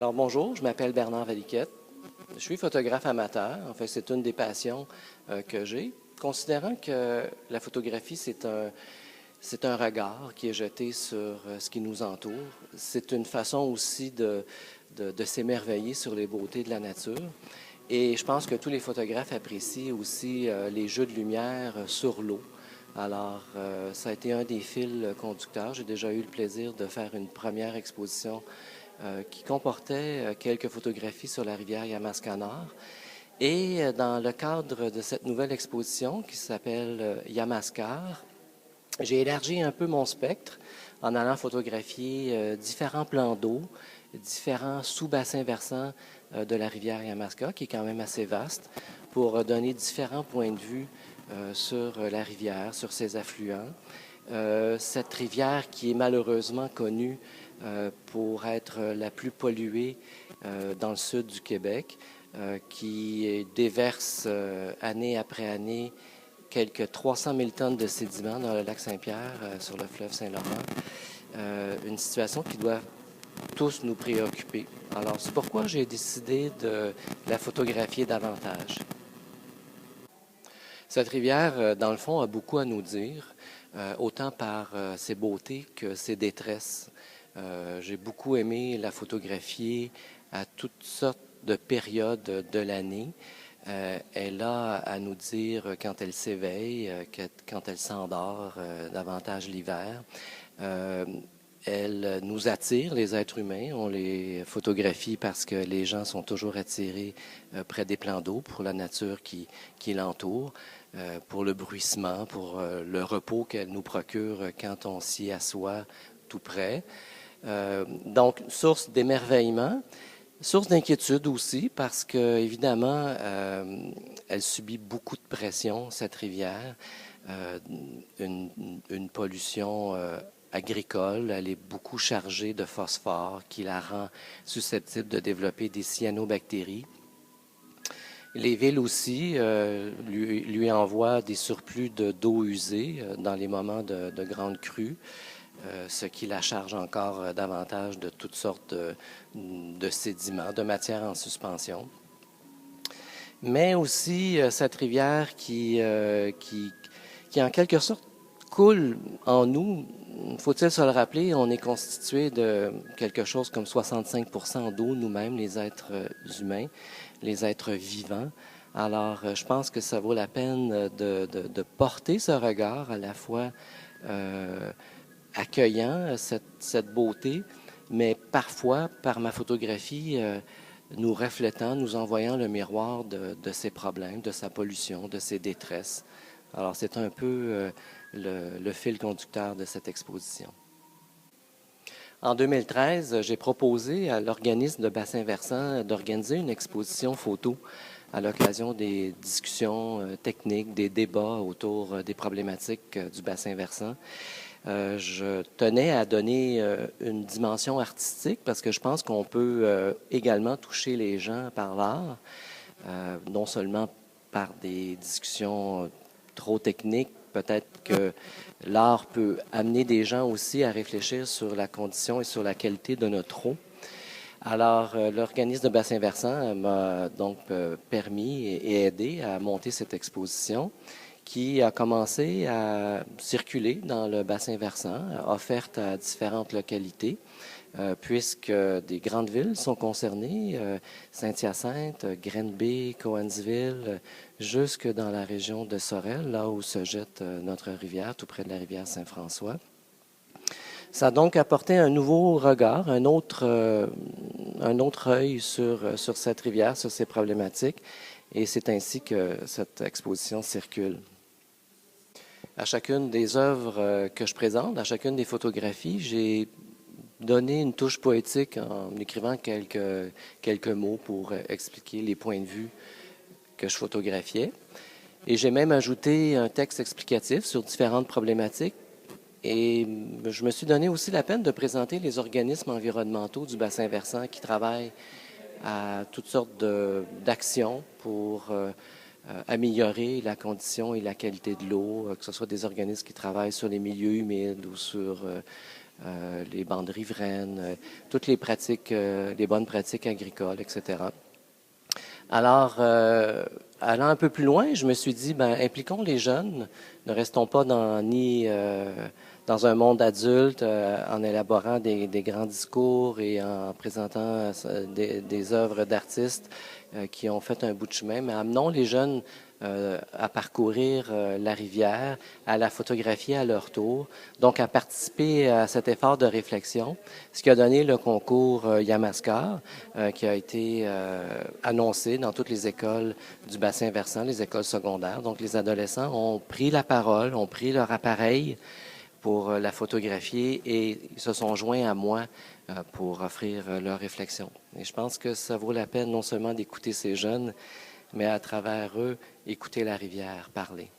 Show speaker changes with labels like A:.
A: Alors bonjour, je m'appelle Bernard Valiquette. Je suis photographe amateur. En fait, c'est une des passions que j'ai. Considérant que la photographie, c'est un regard qui est jeté sur ce qui nous entoure. C'est une façon aussi de s'émerveiller sur les beautés de la nature. Et je pense que tous les photographes apprécient aussi les jeux de lumière sur l'eau. Alors, ça a été un des fils conducteurs. J'ai déjà eu le plaisir de faire une première exposition qui comportait quelques photographies sur la rivière Yamaska-Nord. Et dans le cadre de cette nouvelle exposition qui s'appelle Yamaskar, j'ai élargi un peu mon spectre en allant photographier différents plans d'eau, différents sous-bassins versants de la rivière Yamaska, qui est quand même assez vaste, pour donner différents points de vue sur la rivière, sur ses affluents. Cette rivière qui est malheureusement connue pour être la plus polluée dans le sud du Québec, qui déverse année après année quelques 300 000 tonnes de sédiments dans le lac Saint-Pierre sur le fleuve Saint-Laurent. Une situation qui doit tous nous préoccuper. Alors, c'est pourquoi j'ai décidé de la photographier davantage. Cette rivière, dans le fond, a beaucoup à nous dire, autant par ses beautés que ses détresses. J'ai beaucoup aimé la photographier à toutes sortes de périodes de l'année. Elle a à nous dire quand elle s'éveille, quand elle s'endort, davantage l'hiver. Elle nous attire, les êtres humains. On les photographie parce que les gens sont toujours attirés près des plans d'eau pour la nature qui l'entoure, pour le bruissement, pour le repos qu'elle nous procure quand on s'y assoit tout près. Donc, source d'émerveillement, source d'inquiétude aussi, parce que évidemment, elle subit beaucoup de pression, cette rivière, une pollution agricole. Elle est beaucoup chargée de phosphore qui la rend susceptible de développer des cyanobactéries. Les villes aussi lui envoient des surplus d'eau usée dans les moments de grandes crues, ce qui la charge encore davantage de toutes sortes de sédiments, de matières en suspension. Mais aussi cette rivière qui en quelque sorte coule en nous. Faut-il se le rappeler, on est constitué de quelque chose comme 65% d'eau nous-mêmes, les êtres humains, les êtres vivants. Alors, je pense que ça vaut la peine de porter ce regard à la fois accueillant cette beauté, mais parfois, par ma photographie, nous reflétant, nous envoyant le miroir de ses problèmes, de sa pollution, de ses détresses. Alors, c'est un peu le fil conducteur de cette exposition. En 2013, j'ai proposé à l'organisme de bassin versant d'organiser une exposition photo à l'occasion des discussions techniques, des débats autour des problématiques du bassin versant. Je tenais à donner une dimension artistique parce que je pense qu'on peut également toucher les gens par l'art, non seulement par des discussions trop techniques. Peut-être que l'art peut amener des gens aussi à réfléchir sur la condition et sur la qualité de notre eau. Alors, l'organisme de bassin versant m'a donc permis et aidé à monter cette exposition qui a commencé à circuler dans le bassin versant, offerte à différentes localités, puisque des grandes villes sont concernées, Saint-Hyacinthe, Granby, Cowansville, jusque dans la région de Sorel, là où se jette notre rivière, tout près de la rivière Saint-François. Ça a donc apporté un nouveau regard, un autre œil sur cette rivière, sur ces problématiques, et c'est ainsi que cette exposition circule. À chacune des œuvres que je présente, à chacune des photographies, j'ai donné une touche poétique en écrivant quelques mots pour expliquer les points de vue que je photographiais. Et j'ai même ajouté un texte explicatif sur différentes problématiques. Et je me suis donné aussi la peine de présenter les organismes environnementaux du bassin versant qui travaillent à toutes sortes d'actions pour améliorer la condition et la qualité de l'eau, que ce soit des organismes qui travaillent sur les milieux humides ou sur les bandes riveraines, toutes les pratiques, les bonnes pratiques agricoles, etc. Alors, allant un peu plus loin, je me suis dit, ben, impliquons les jeunes, ne restons pas dans un monde adulte en élaborant des grands discours et en présentant des œuvres d'artistes qui ont fait un bout de chemin, mais amenons les jeunes à parcourir la rivière, à la photographier à leur tour, donc à participer à cet effort de réflexion, ce qui a donné le concours Yamaskar, qui a été annoncé dans toutes les écoles du bassin versant, les écoles secondaires. Donc les adolescents ont pris la parole, ont pris leur appareil pour la photographier et ils se sont joints à moi pour offrir leur réflexion. Et je pense que ça vaut la peine non seulement d'écouter ces jeunes, mais à travers eux, écouter la rivière parler.